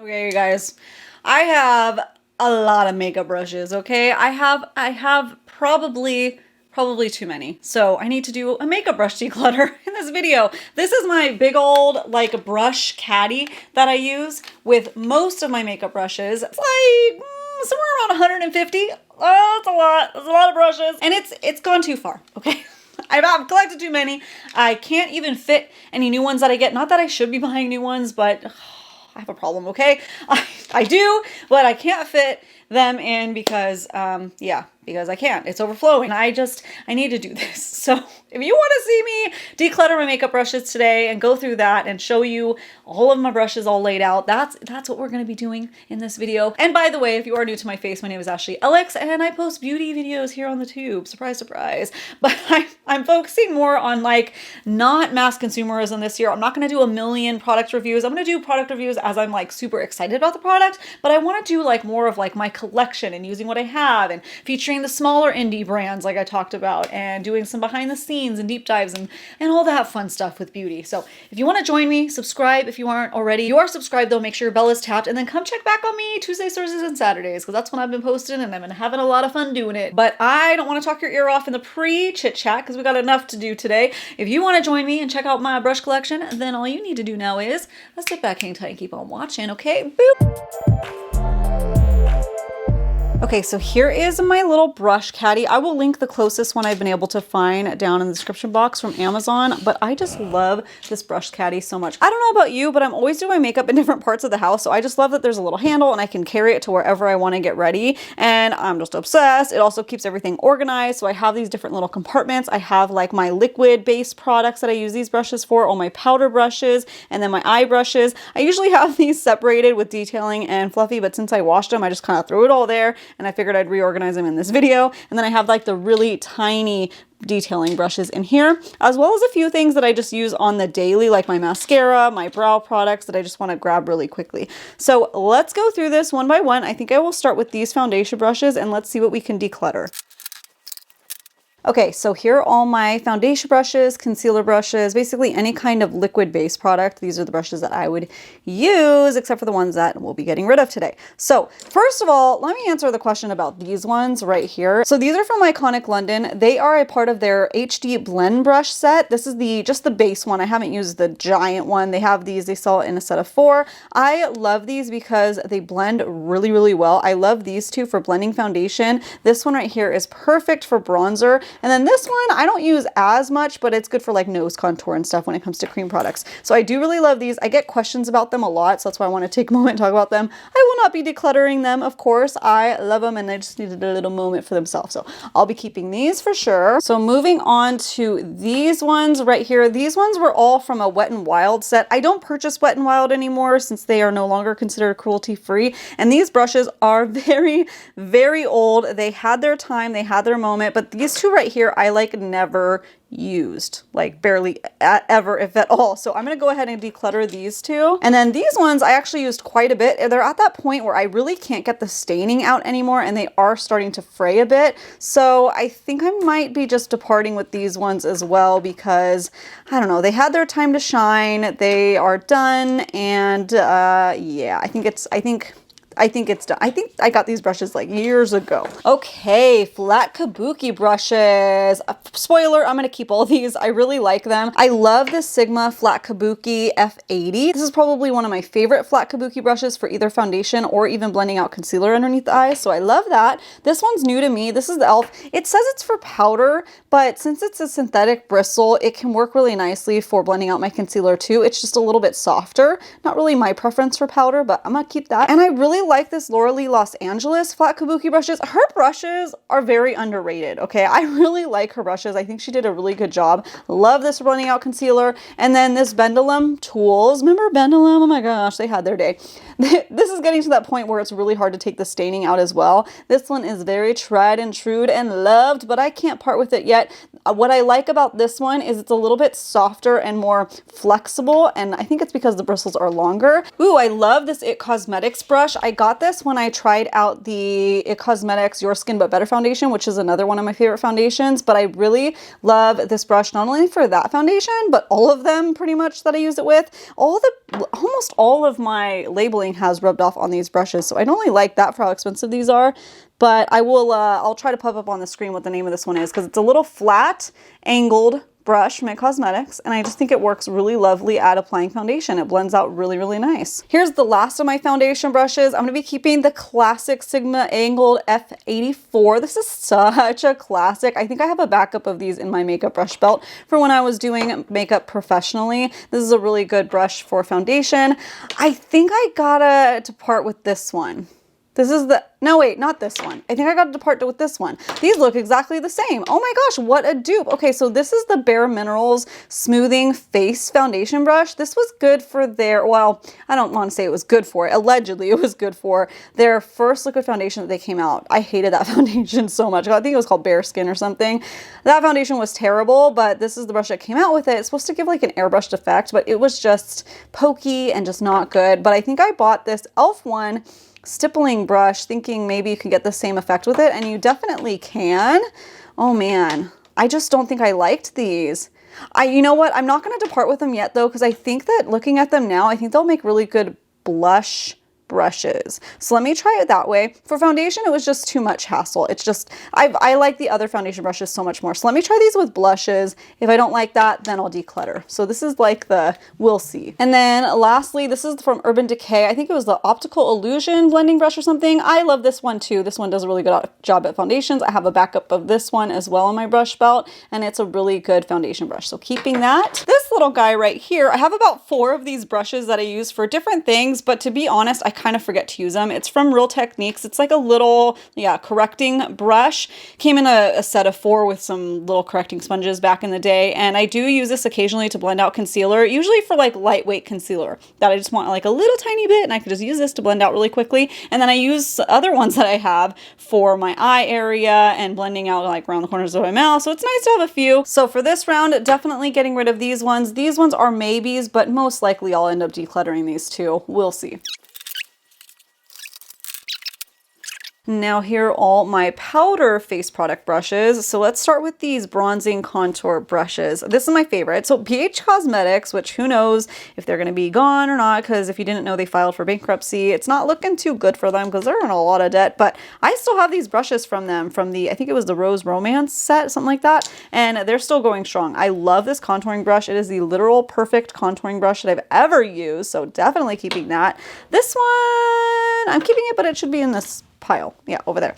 Okay, you guys, I have a lot of makeup brushes, okay? I have probably too many. So I need to do a makeup brush declutter in this video. This is my big old like brush caddy that I use with most of my makeup brushes. It's like somewhere around 150. Oh, it's a lot. It's a lot of brushes. And it's gone too far, okay? I've collected too many. I can't even fit any new ones that I get. Not that I should be buying new ones, but I have a problem, okay? I do, but I can't fit them in because, yeah, because I can't. It's overflowing. I need to do this. So if you want to see me declutter my makeup brushes today and go through that and show you all of my brushes all laid out, that's what we're going to be doing in this video. And by the way, if you are new to my face, my name is ashleyellix and I post beauty videos here on the tube. Surprise, surprise. But I'm focusing more on like not mass consumerism this year. I'm not going to do a million product reviews. I'm going to do product reviews as I'm like super excited about the product, but I want to do like more of like my collection and using what I have and featuring the smaller indie brands like I talked about and doing some behind the scenes and deep dives and all that fun stuff with beauty. So if you want to join me, subscribe if you aren't already. You are subscribed though, make sure your bell is tapped and then come check back on me Tuesdays, Thursdays, and Saturdays because that's when I've been posting and I've been having a lot of fun doing it. But I don't want to talk your ear off in the pre-chit chat because we got enough to do today. If you want to join me and check out my brush collection, then all you need to do now is sit back, hang tight, and keep on watching, okay? Boop! Okay, so here is my little brush caddy. I will link the closest one I've been able to find down in the description box from Amazon, but I just love this brush caddy so much. I don't know about you, but I'm always doing my makeup in different parts of the house, so I just love that there's a little handle and I can carry it to wherever I want to get ready, and I'm just obsessed. It also keeps everything organized, so I have these different little compartments. I have like my liquid-based products that I use these brushes for, all my powder brushes, and then my eye brushes. I usually have these separated with detailing and fluffy, but since I washed them, I just kind of threw it all there, and I figured I'd reorganize them in this video. And then I have like the really tiny detailing brushes in here, as well as a few things that I just use on the daily, like my mascara, my brow products that I just want to grab really quickly. So let's go through this one by one. I think I will start with these foundation brushes and let's see what we can declutter. Okay, so here are all my foundation brushes, concealer brushes, basically any kind of liquid-based product. These are the brushes that I would use, except for the ones that we'll be getting rid of today. So first of all, let me answer the question about these ones right here. So these are from Iconic London. They are a part of their HD blend brush set. This is just the base one. I haven't used the giant one. They have these, they sell it in a set of 4. I love these because they blend really, really well. I love these two for blending foundation. This one right here is perfect for bronzer. And then this one, I don't use as much, but it's good for like nose contour and stuff when it comes to cream products. So I do really love these. I get questions about them a lot, so that's why I want to take a moment and talk about them. I will not be decluttering them, of course. I love them and I just needed a little moment for themselves. So I'll be keeping these for sure. So moving on to these ones right here. These ones were all from a Wet n Wild set. I don't purchase Wet n Wild anymore since they are no longer considered cruelty-free. And these brushes are very, very old. They had their time, they had their moment, but these two right here, I like never used, like barely ever, if at all. So I'm going to go ahead and declutter these two. And then these ones I actually used quite a bit. They're at that point where I really can't get the staining out anymore and they are starting to fray a bit. So I think I might be just departing with these ones as well because I don't know, they had their time to shine. They are done. And yeah, I think it's done. I think I got these brushes like years ago. Okay, flat kabuki brushes. Spoiler, I'm going to keep all these. I really like them. I love the Sigma flat kabuki F80. This is probably one of my favorite flat kabuki brushes for either foundation or even blending out concealer underneath the eyes. So I love that. This one's new to me. This is the e.l.f. It says it's for powder, but since it's a synthetic bristle, it can work really nicely for blending out my concealer too. It's just a little bit softer. Not really my preference for powder, but I'm going to keep that. And I really like this Laura Lee Los Angeles flat kabuki brushes. Her brushes are very underrated, okay? I really like her brushes. I think she did a really good job. Love this blending out concealer. And then this Bendulum Tools. Remember Bendulum? Oh my gosh, they had their day. This is getting to that point where it's really hard to take the staining out as well. This one is very tried and true and loved, but I can't part with it yet. What I like about this one is it's a little bit softer and more flexible, and I think it's because the bristles are longer. Ooh, I love this It Cosmetics brush. I I got this when I tried out the It Cosmetics Your Skin But Better foundation, which is another one of my favorite foundations, but I really love this brush, not only for that foundation, but all of them pretty much that I use it with. Almost all of my labeling has rubbed off on these brushes, so I don't really like that for how expensive these are, but I'll try to pop up on the screen what the name of this one is, because it's a little flat, angled brush from It Cosmetics, and I just think it works really lovely at applying foundation. It blends out really, really nice. Here's the last of my foundation brushes. I'm going to be keeping the classic Sigma angled F84. This is such a classic. I think I have a backup of these in my makeup brush belt for when I was doing makeup professionally. This is a really good brush for foundation. I think I gotta depart with this one. No wait, not this one. I think I got to depart with this one. These look exactly the same. Oh my gosh, what a dupe. Okay, so this is the Bare Minerals Smoothing Face Foundation Brush. This was good for well, I don't want to say it was good for it. Allegedly, it was good for their first liquid foundation that they came out. I hated that foundation so much. I think it was called Bare Skin or something. That foundation was terrible, but this is the brush that came out with it. It's supposed to give like an airbrushed effect, but it was just pokey and just not good. But I think I bought this e.l.f. one stippling brush thinking maybe you can get the same effect with it, and you definitely can. Oh man, I just don't think I liked these. You know what, I'm not going to depart with them yet though, because I think that looking at them now, I think they'll make really good blush brushes. So let me try it that way. For foundation, it was just too much hassle. It's just, I like the other foundation brushes so much more. So let me try these with blushes. If I don't like that, then I'll declutter. So this is like we'll see. And then lastly, this is from Urban Decay. I think it was the Optical Illusion blending brush or something. I love this one too. This one does a really good job at foundations. I have a backup of this one as well in my brush belt, and it's a really good foundation brush. So keeping that. This little guy right here, I have about 4 of these brushes that I use for different things, but to be honest, I kind of forget to use them. It's from Real Techniques. It's like a little, correcting brush. Came in a set of 4 with some little correcting sponges back in the day. And I do use this occasionally to blend out concealer, usually for like lightweight concealer that I just want like a little tiny bit, and I could just use this to blend out really quickly. And then I use other ones that I have for my eye area and blending out like around the corners of my mouth. So it's nice to have a few. So for this round, definitely getting rid of these ones. These ones are maybes, but most likely I'll end up decluttering these too. We'll see. Now here are all my powder face product brushes. So let's start with these bronzing contour brushes. This is my favorite. So PH Cosmetics, which who knows if they're going to be gone or not, because if you didn't know, they filed for bankruptcy. It's not looking too good for them because they're in a lot of debt, but I still have these brushes from them from I think it was the Rose Romance set, something like that. And they're still going strong. I love this contouring brush. It is the literal perfect contouring brush that I've ever used. So definitely keeping that. This one, I'm keeping it, but it should be in this pile. Yeah, over there.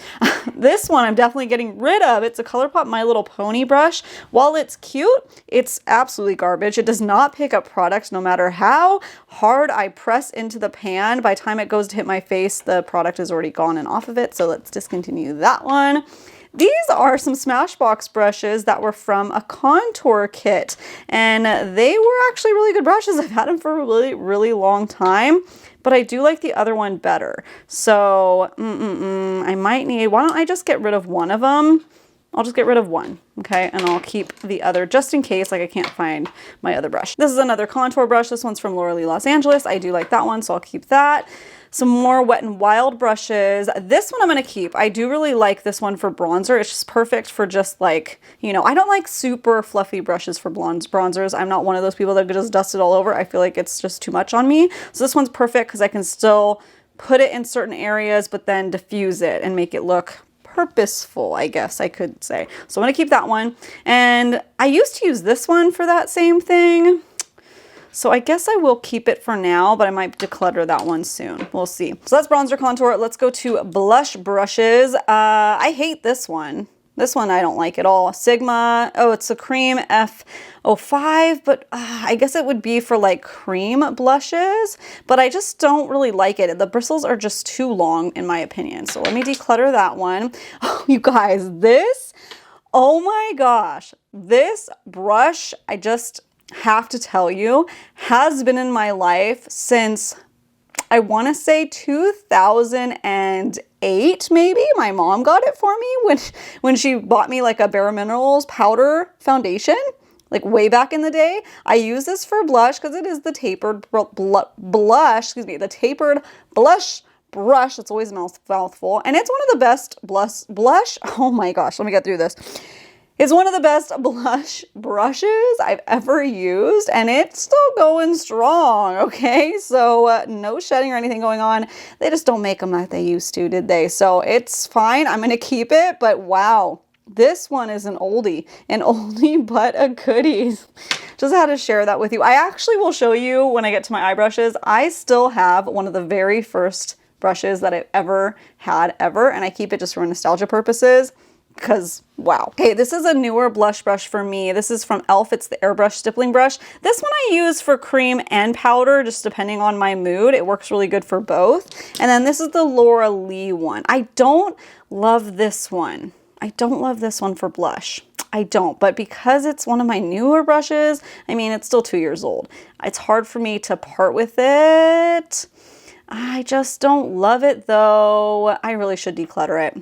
This one I'm definitely getting rid of. It's a ColourPop My Little Pony brush. While it's cute, it's absolutely garbage. It does not pick up products no matter how hard I press into the pan. By the time it goes to hit my face, the product is already gone and off of it. So let's discontinue that one. These are some Smashbox brushes that were from a contour kit, and they were actually really good brushes. I've had them for a really, really long time, but I do like the other one better. So I might need, why don't I just get rid of one of them? I'll just get rid of one, okay? And I'll keep the other just in case, like I can't find my other brush. This is another contour brush. This one's from Laura Lee Los Angeles. I do like that one, so I'll keep that. Some more Wet n Wild brushes. This one I'm going to keep. I do really like this one for bronzer. It's just perfect for just like, I don't like super fluffy brushes for bronzers. I'm not one of those people that could just dust it all over. I feel like it's just too much on me. So this one's perfect because I can still put it in certain areas, but then diffuse it and make it look purposeful, I guess I could say. So I'm going to keep that one. And I used to use this one for that same thing. So I guess I will keep it for now, but I might declutter that one soon. We'll see. So that's bronzer contour. Let's go to blush brushes. I hate this one. This one I don't like at all. Sigma. Oh, it's a cream F05, but I guess it would be for like cream blushes, but I just don't really like it. The bristles are just too long in my opinion. So let me declutter that one. Oh, you guys, oh my gosh, this brush, I just have to tell you, has been in my life since I want to say 2008 maybe. My mom got it for me when she bought me like a Bare Minerals powder foundation, like way back in the day. I use this for blush because it is the tapered blush brush. It's always a mouthful. And it's one of the best blush. Oh my gosh, let me get through this. It's one of the best blush brushes I've ever used, and it's still going strong, okay? So no shedding or anything going on. They just don't make them like they used to, did they? So it's fine. I'm going to keep it, but wow. This one is an oldie but a goodie. Just had to share that with you. I actually will show you when I get to my eye brushes. I still have one of the very first brushes that I've ever had and I keep it just for nostalgia purposes. Because wow. Okay, this is a newer blush brush for me. This is from e.l.f. It's the airbrush stippling brush. This one I use for cream and powder, just depending on my mood. It works really good for both. And then this is the Laura Lee one. I don't love this one. I don't love this one for blush. I don't, but because it's one of my newer brushes, I mean, it's still 2 years old. It's hard for me to part with it. I just don't love it though. I really should declutter it.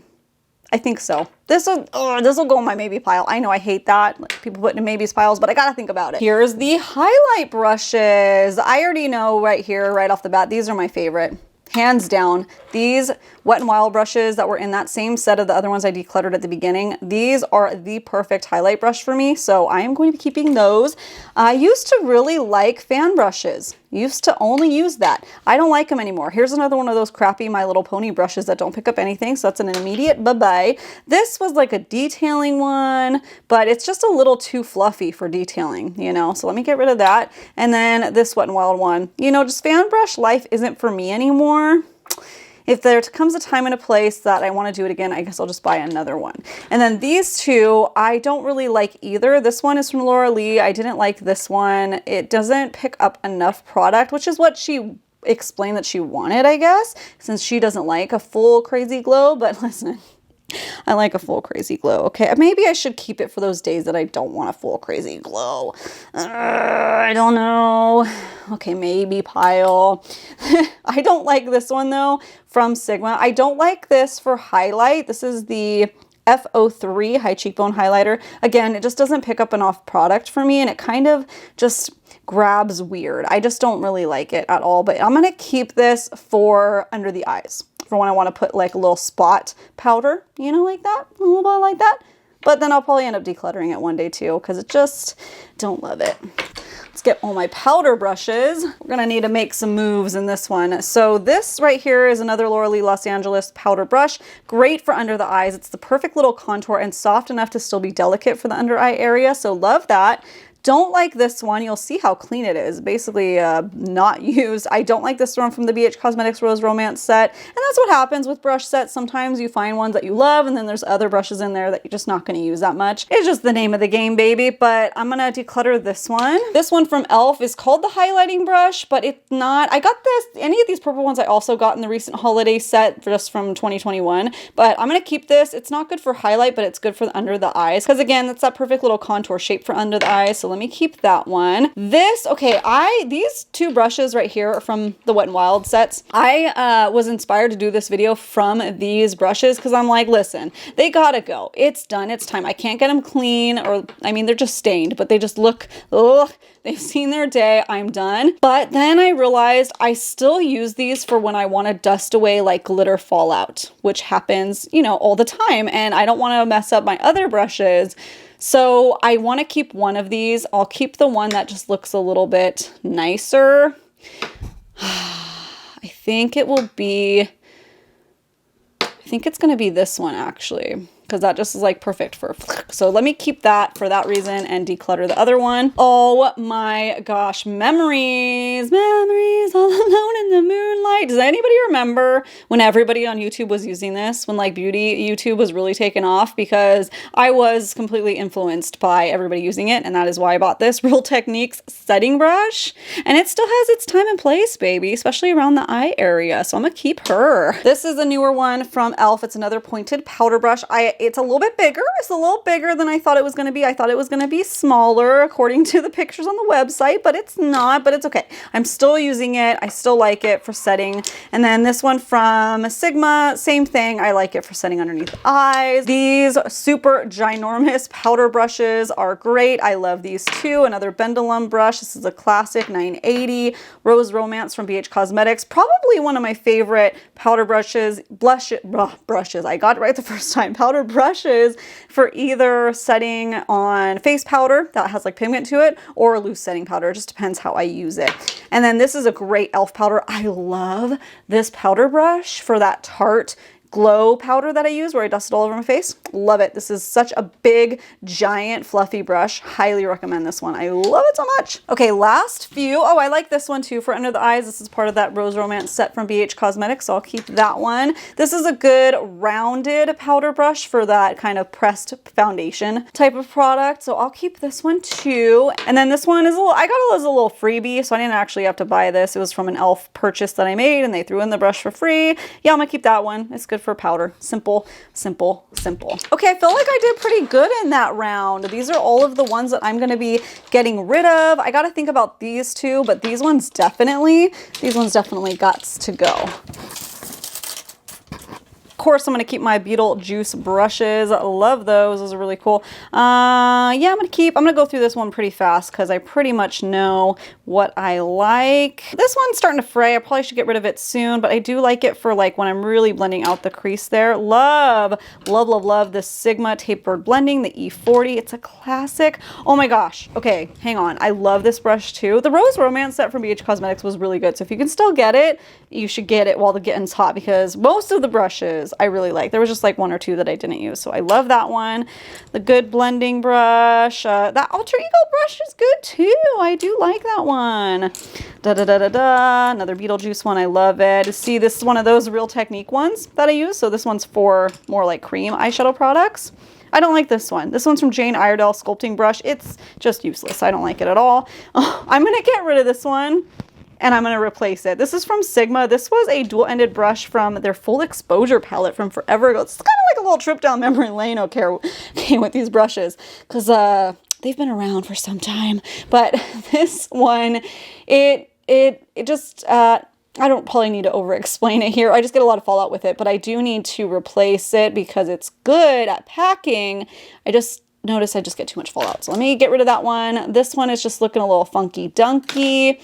I think so. This will go in my maybe pile. I know I hate that. Like, people put it in maybe's piles, but I gotta think about it. Here's the highlight brushes. I already know right here, right off the bat, these are my favorite. Hands down. These Wet n Wild brushes that were in that same set of the other ones I decluttered at the beginning, these are the perfect highlight brush for me, so I am going to be keeping those. I used to really like fan brushes. Used to only use that. I don't like them anymore. Here's another one of those crappy My Little Pony brushes that don't pick up anything, so that's an immediate bye-bye. This was like a detailing one, but it's just a little too fluffy for detailing, you know, so let me get rid of that. And then this Wet n Wild one. You know, just fan brush life isn't for me anymore. If there comes a time and a place that I want to do it again, I guess I'll just buy another one. And then these two, I don't really like either. This one is from Laura Lee. I didn't like this one. It doesn't pick up enough product, which is what she explained that she wanted, I guess, since she doesn't like a full crazy glow. But listen, I like a full crazy glow, okay? Maybe I should keep it for those days that I don't want a full crazy glow. I don't know. Okay, maybe pile. I don't like this one though, from Sigma. I don't like this for highlight. This is the F03 High Cheekbone Highlighter. Again, it just doesn't pick up enough product for me, and it kind of just grabs weird. I just don't really like it at all, but I'm gonna keep this for under the eyes, for when I want to put like a little spot powder, you know, like that, a little bit like that. But then I'll probably end up decluttering it one day too, because it just don't love it. Let's get all my powder brushes. We're gonna need to make some moves in this one. So this right here is another Laura Lee Los Angeles powder brush. Great for under the eyes. It's the perfect little contour and soft enough to still be delicate for the under eye area. So love that. Don't like this one. You'll see how clean it is. Basically not used. I don't like this one from the BH Cosmetics Rose Romance set. And that's what happens with brush sets. Sometimes you find ones that you love, and then there's other brushes in there that you're just not going to use that much. It's just the name of the game, baby. But I'm going to declutter this one. This one from e.l.f. is called the highlighting brush, but it's not. I got this, any of these purple ones I also got in the recent holiday set just from 2021. But I'm going to keep this. It's not good for highlight, but it's good for under the eyes. Because again, it's that perfect little contour shape for under the eyes. So let me keep that one. This, okay, these two brushes right here are from the Wet n Wild sets. I was inspired to do this video from these brushes because I'm like, listen, they gotta go. It's done. It's time. I can't get them clean, or I mean, they're just stained, but they just look, ugh, they've seen their day. I'm done. But then I realized I still use these for when I want to dust away like glitter fallout, which happens, you know, all the time. And I don't want to mess up my other brushes. So I want to keep one of these. I'll keep the one that just looks a little bit nicer. I think it will be, I think it's going to be this one actually, because that just is like perfect for, so let me keep that for that reason and declutter the other one. Oh my gosh, memories all alone in the moonlight. Does anybody remember when everybody on YouTube was using this, when like beauty YouTube was really taken off? Because I was completely influenced by everybody using it, and that is why I bought this Real Techniques setting brush, and it still has its time and place, baby, especially around the eye area, so I'm gonna keep her. This is a newer one from e.l.f. It's another pointed powder brush. it's a little bit bigger. It's a little bigger than I thought it was going to be. I thought it was going to be smaller according to the pictures on the website, but it's not, but it's okay. I'm still using it. I still like it for setting. And then this one from Sigma, same thing. I like it for setting underneath the eyes. These super ginormous powder brushes are great. I love these too. Another Pendulum brush. This is a classic 980 Rose Romance from BH Cosmetics. Probably one of my favorite powder brushes, brushes. I got it right the first time. Powder brushes for either setting on face powder that has like pigment to it or loose setting powder. It just depends how I use it. And then this is a great e.l.f. powder. I love this powder brush for that Tarte glow powder that I use where I dust it all over my face. Love it. This is such a big, giant, fluffy brush. Highly recommend this one. I love it so much. Okay, last few. Oh, I like this one too for under the eyes. This is part of that Rose Romance set from BH Cosmetics, so I'll keep that one. This is a good rounded powder brush for that kind of pressed foundation type of product, so I'll keep this one too. And then this one is a little, I got it as a little freebie, so I didn't actually have to buy this. It was from an e.l.f. purchase that I made and they threw in the brush for free. Yeah, I'm gonna keep that one. It's good for powder. Simple, simple, simple. Okay, I feel like I did pretty good in that round. These are all of the ones that I'm going to be getting rid of. I got to think about these two, but these ones definitely got to go. Of course, I'm going to keep my Beetlejuice brushes. I love those. Those are really cool. Yeah, I'm going to go through this one pretty fast because I pretty much know what I like. This one's starting to fray. I probably should get rid of it soon, but I do like it for like when I'm really blending out the crease there. Love, love, love, love this Sigma Tapered Blending, the E40. It's a classic. Oh my gosh. Okay, hang on. I love this brush too. The Rose Romance set from BH Cosmetics was really good. So if you can still get it, you should get it while the getting's hot because most of the brushes I really like. There was just like one or two that I didn't use. So I love that one. The Good Blending brush. That Alter Ego brush is good too. I do like that one. Da da da da da. Another Beetlejuice one. I love it. See, this is one of those Real Technique ones that I use. So this one's for more like cream eyeshadow products. I don't like this one. This one's from Jane Iredale Sculpting Brush. It's just useless. I don't like it at all. Oh, I'm going to get rid of this one. And I'm going to replace it. This is from Sigma. This was a dual-ended brush from their Full Exposure palette from forever ago. It's kind of like a little trip down memory lane, okay, with these brushes. Because they've been around for some time. But this one, it just, I don't probably need to over-explain it here. I just get a lot of fallout with it. But I do need to replace it because it's good at packing. I just notice I just get too much fallout. So let me get rid of that one. This one is just looking a little funky-dunky.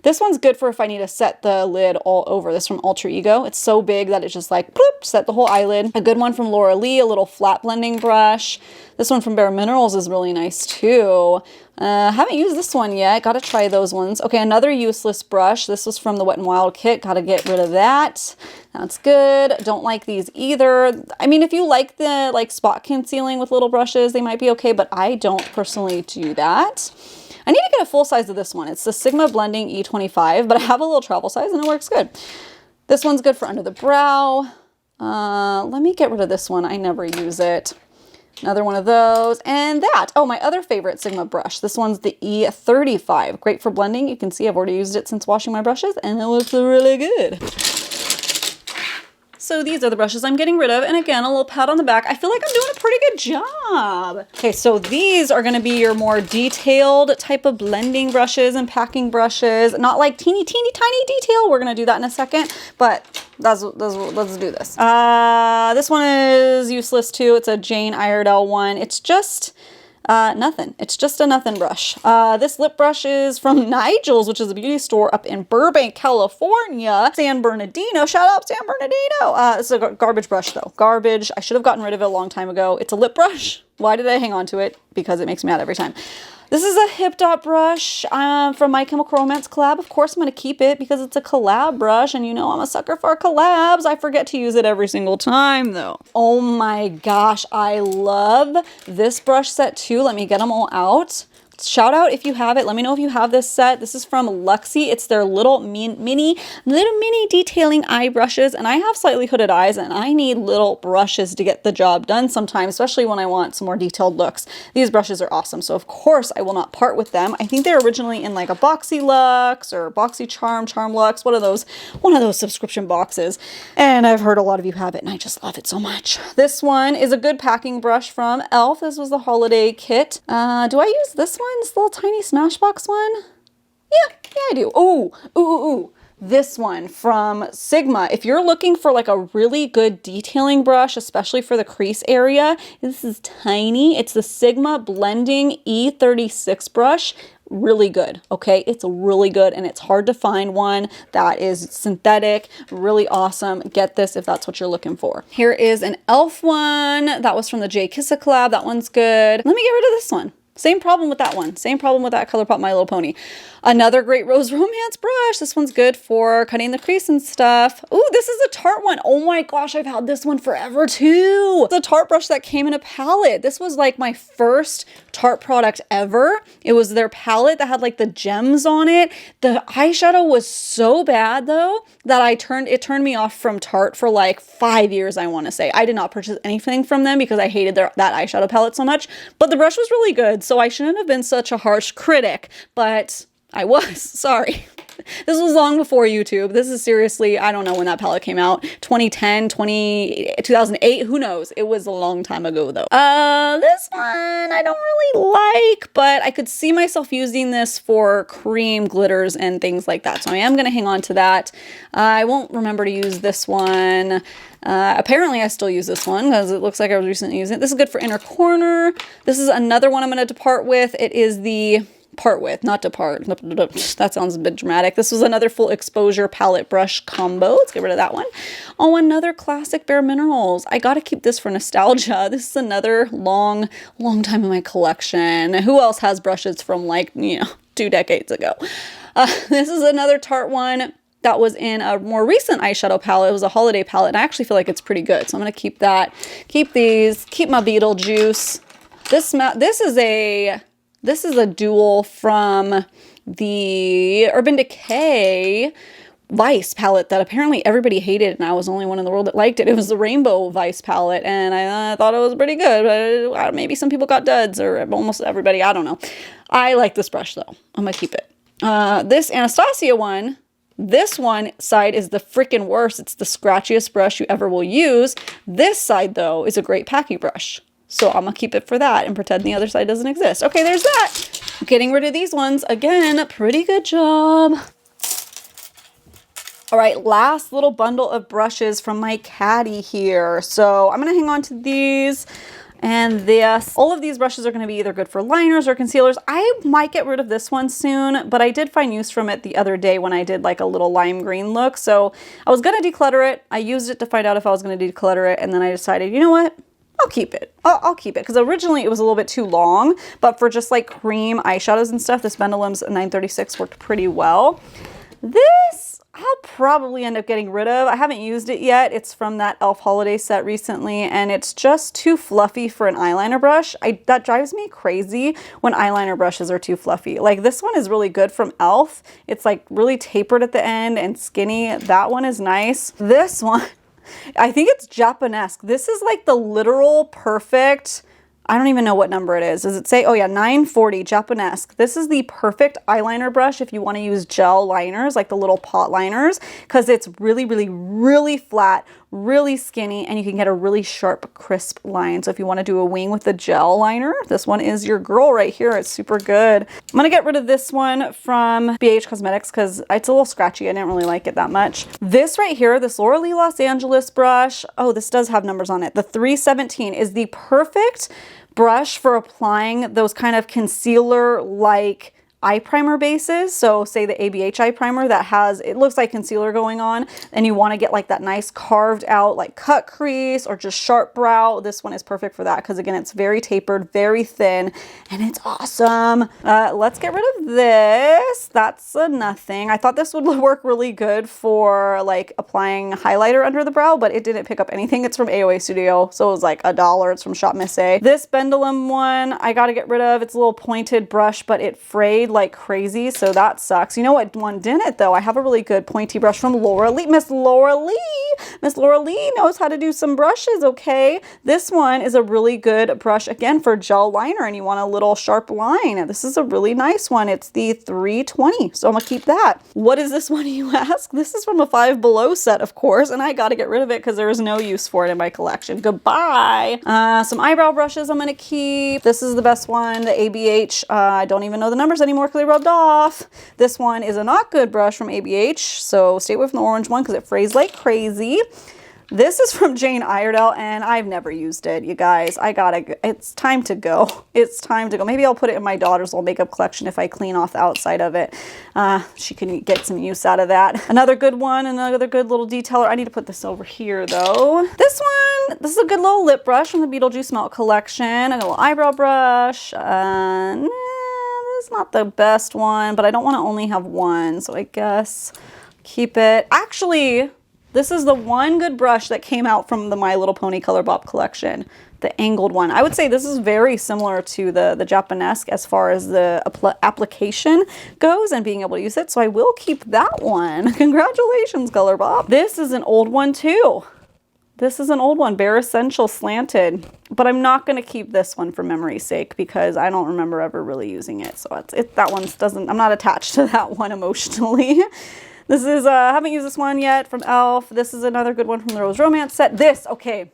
This one's good for if I need to set the lid all over. This from Alter Ego. It's so big that it's just like, bloop, set the whole eyelid. A good one from Laura Lee, a little flat blending brush. This one from Bare Minerals is really nice too. Haven't used this one yet. Gotta try those ones. Okay, another useless brush. This was from the Wet n Wild kit. Gotta get rid of that. That's good. Don't like these either. I mean, if you like the spot concealing with little brushes, they might be okay, but I don't personally do that. I need to get a full size of this one. It's the Sigma Blending E25, but I have a little travel size and it works good. This one's good for under the brow. Let me get rid of this one. I never use it. Another one of those. And that. Oh, my other favorite Sigma brush. This one's the E35. Great for blending. You can see I've already used it since washing my brushes and it looks really good. So these are the brushes I'm getting rid of. And again, a little pat on the back. I feel like I'm doing a pretty good job. Okay, so these are going to be your more detailed type of blending brushes and packing brushes. Not like teeny tiny detail. We're going to do that in a second. But let's do this. This one is useless too. It's a Jane Iredale one. It's just nothing. It's just a nothing brush. This lip brush is from Nigel's, which is a beauty store up in Burbank, California. San Bernardino. Shout out San Bernardino. It's a garbage brush though. Garbage. I should have gotten rid of it a long time ago. It's a lip brush. Why did I hang on to it? Because it makes me mad every time. This is a Hip Dot brush from My Chemical Romance collab. Of course, I'm going to keep it because it's a collab brush, and you know I'm a sucker for collabs. I forget to use it every single time, though. Oh my gosh, I love this brush set, too. Let me get them all out. Shout out if you have it. Let me know if you have this set. This is from Luxie. It's their little mini detailing eye brushes, and I have slightly hooded eyes and I need little brushes to get the job done sometimes, especially when I want some more detailed looks. These brushes are awesome, so of course I will not part with them. I think they're originally in like a Boxy Luxe or Boxy Charm Luxe, one of those subscription boxes, and I've heard a lot of you have it and I just love it so much. This one is a good packing brush from e.l.f. This was the holiday kit. Do I use this one? This little tiny Smashbox one? Yeah, I do. Ooh. This one from Sigma. If you're looking for like a really good detailing brush, especially for the crease area, this is tiny. It's the Sigma Blending E36 brush. Really good, okay? It's really good, and it's hard to find one that is synthetic, really awesome. Get this if that's what you're looking for. Here is an e.l.f. one. That was from the J Kissa collab. That one's good. Let me get rid of this one. Same problem with that one. Same problem with that ColourPop My Little Pony. Another great Rose Romance brush. This one's good for cutting the crease and stuff. Ooh, this is a Tarte one. Oh my gosh, I've had this one forever too. It's a Tarte brush that came in a palette. This was like my first Tarte product ever. It was their palette that had like the gems on it. The eyeshadow was so bad though that it turned me off from Tarte for like 5 years, I want to say. I did not purchase anything from them because I hated that eyeshadow palette so much, but the brush was really good. So I shouldn't have been such a harsh critic, but I was. Sorry. This was long before YouTube. This is seriously, I don't know when that palette came out. 2010, 2008, who knows? It was a long time ago though. This one I don't really like, but I could see myself using this for cream glitters and things like that. So I am going to hang on to that. I won't remember to use this one. Apparently I still use this one because it looks like I was recently using it. This is good for inner corner. This is another one I'm going to depart with. It is the part with, not depart. That sounds a bit dramatic. This was another full exposure palette brush combo. Let's get rid of that one. Oh, another classic Bare Minerals. I gotta keep this for nostalgia. This is another long time in my collection. Who else has brushes from like, 2 decades ago? This is another Tarte one that was in a more recent eyeshadow palette. It was a holiday palette, and I actually feel like it's pretty good. So I'm gonna keep that. Keep these. Keep my Beetlejuice. This is a dual from the Urban Decay Vice palette that apparently everybody hated, and I was the only one in the world that liked it. It was the Rainbow Vice palette, and I thought it was pretty good, but maybe some people got duds, or almost everybody, I don't know. I like this brush though. I'm gonna keep it. This Anastasia one, this one side is the freaking worst. It's the scratchiest brush you ever will use. This side though is a great packing brush. So I'm gonna keep it for that and pretend the other side doesn't exist. Okay, there's that. Getting rid of these ones. Again, pretty good job. All right, last little bundle of brushes from my Caddy here. So I'm gonna hang on to these and this. All of these brushes are gonna be either good for liners or concealers. I might get rid of this one soon, but I did find use from it the other day when I did like a little lime green look. So I was gonna declutter it. I used it to find out if I was gonna declutter it, and then I decided, you know what? I'll keep it. I'll keep it because originally it was a little bit too long, but for just like cream eyeshadows and stuff, this Bendelum's 936 worked pretty well. This I'll probably end up getting rid of. I haven't used it yet. It's from that e.l.f. holiday set recently, and it's just too fluffy for an eyeliner brush. That drives me crazy when eyeliner brushes are too fluffy. Like this one is really good from e.l.f. It's like really tapered at the end and skinny. That one is nice. This one, I think it's Japanesque. This is like the literal perfect, I don't even know what number it is. Does it say? Oh yeah, 940 Japanesque. This is the perfect eyeliner brush if you want to use gel liners, like the little pot liners, because it's really flat, really skinny, and you can get a really sharp, crisp line. So if you want to do a wing with the gel liner, this one is your girl right here. It's super good. I'm going to get rid of this one from BH Cosmetics because it's a little scratchy. I didn't really like it that much. This right here, this Laura Lee Los Angeles brush, oh, this does have numbers on it. The 317 is the perfect brush for applying those kind of concealer-like eye primer bases. So say the ABH eye primer that has, it looks like concealer going on, and you want to get like that nice carved out like cut crease or just sharp brow. This one is perfect for that because again, it's very tapered, very thin, and it's awesome. Let's get rid of this. That's a nothing. I thought this would work really good for like applying highlighter under the brow, but it didn't pick up anything. It's from AOA Studio, so it was like $1. It's from Shop Miss A. This Pendulum one, I got to get rid of. It's a little pointed brush, but it frayed like crazy, so that sucks. You know what one didn't though? I have a really good pointy brush from Laura Lee. Miss Laura Lee. Miss Laura Lee knows how to do some brushes, okay? This one is a really good brush, again, for gel liner, and you want a little sharp line. This is a really nice one. It's the 320, so I'm gonna keep that. What is this one, you ask? This is from a Five Below set, of course, and I gotta get rid of it because there is no use for it in my collection. Goodbye. Some eyebrow brushes I'm gonna keep. This is the best one, the ABH. I don't even know the numbers anymore because they rubbed off. This one is a not good brush from ABH, so stay away from the orange one because it frays like crazy. This is from Jane Iredale, and I've never used it, you guys. It's time to go. It's time to go. Maybe I'll put it in my daughter's little makeup collection if I clean off the outside of it. She can get some use out of that. Another good one, another good little detailer. I need to put this over here, though. This is a good little lip brush from the Beetlejuice Melt collection. A little eyebrow brush. This is not the best one, but I don't want to only have one, so I guess keep it. Actually, this is the one good brush that came out from the My Little Pony Color Pop collection, the angled one. I would say this is very similar to the Japanesque as far as the application goes and being able to use it. So I will keep that one. Congratulations, Color Pop. This is an old one too. This is an old one, Bare Essential Slanted, but I'm not going to keep this one for memory's sake because I don't remember ever really using it. So that one doesn't, I'm not attached to that one emotionally. This is, haven't used this one yet from e.l.f. This is another good one from the Rose Romance set. Okay.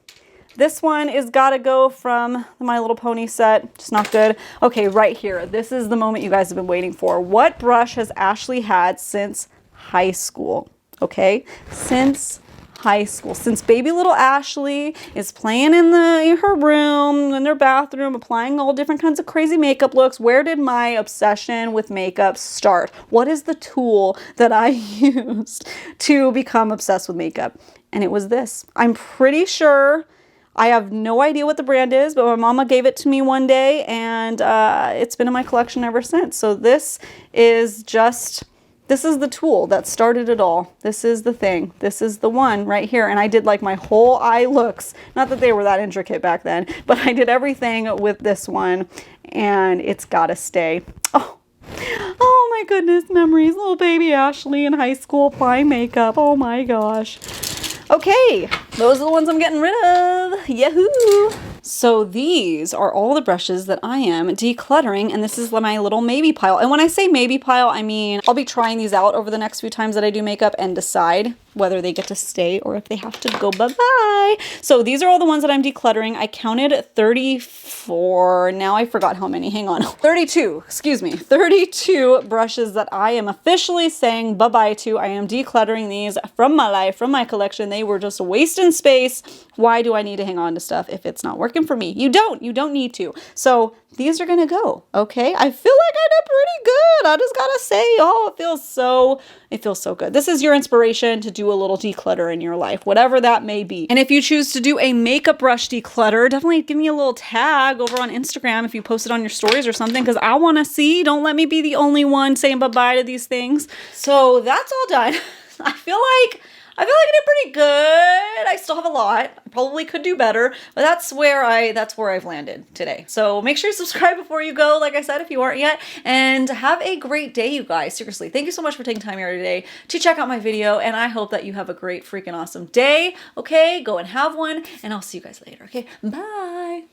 This one is gotta go from the My Little Pony set. Just not good. Okay, right here. This is the moment you guys have been waiting for. What brush has Ashley had since high school? Okay, since high school, since baby little Ashley is playing in her room, in their bathroom, applying all different kinds of crazy makeup looks. Where did my obsession with makeup start? What is the tool that I used to become obsessed with makeup? And it was this. I'm pretty sure, I have no idea what the brand is, but my mama gave it to me one day, and it's been in my collection ever since. So this is the tool that started it all. This is the thing. This is the one right here. And I did like my whole eye looks. Not that they were that intricate back then, but I did everything with this one, and it's gotta stay. Oh my goodness, memories. Little baby Ashley in high school applying makeup. Oh my gosh. Okay, those are the ones I'm getting rid of. Yahoo! So these are all the brushes that I am decluttering, and this is my little maybe pile. And when I say maybe pile, I mean I'll be trying these out over the next few times that I do makeup and decide whether they get to stay or if they have to go bye-bye. So these are all the ones that I'm decluttering. I counted 34. Now I forgot how many. Hang on. 32, excuse me. 32 brushes that I am officially saying bye-bye to. I am decluttering these from my life, from my collection. They were just wasting space. Why do I need to hang on to stuff if it's not working for me? You don't need to. So these are gonna go, okay? I feel like I did pretty good. I just gotta say, it feels so good. This is your inspiration to do a little declutter in your life, whatever that may be. And if you choose to do a makeup brush declutter, definitely give me a little tag over on Instagram if you post it on your stories or something, because I wanna see. Don't let me be the only one saying bye-bye to these things. So that's all done. I feel like I did pretty good. I still have a lot. I probably could do better, but that's where I've landed today. So make sure you subscribe before you go, like I said, if you aren't yet, and have a great day, you guys. Seriously, thank you so much for taking time here today to check out my video, and I hope that you have a great freaking awesome day. Okay, go and have one, and I'll see you guys later. Okay, bye.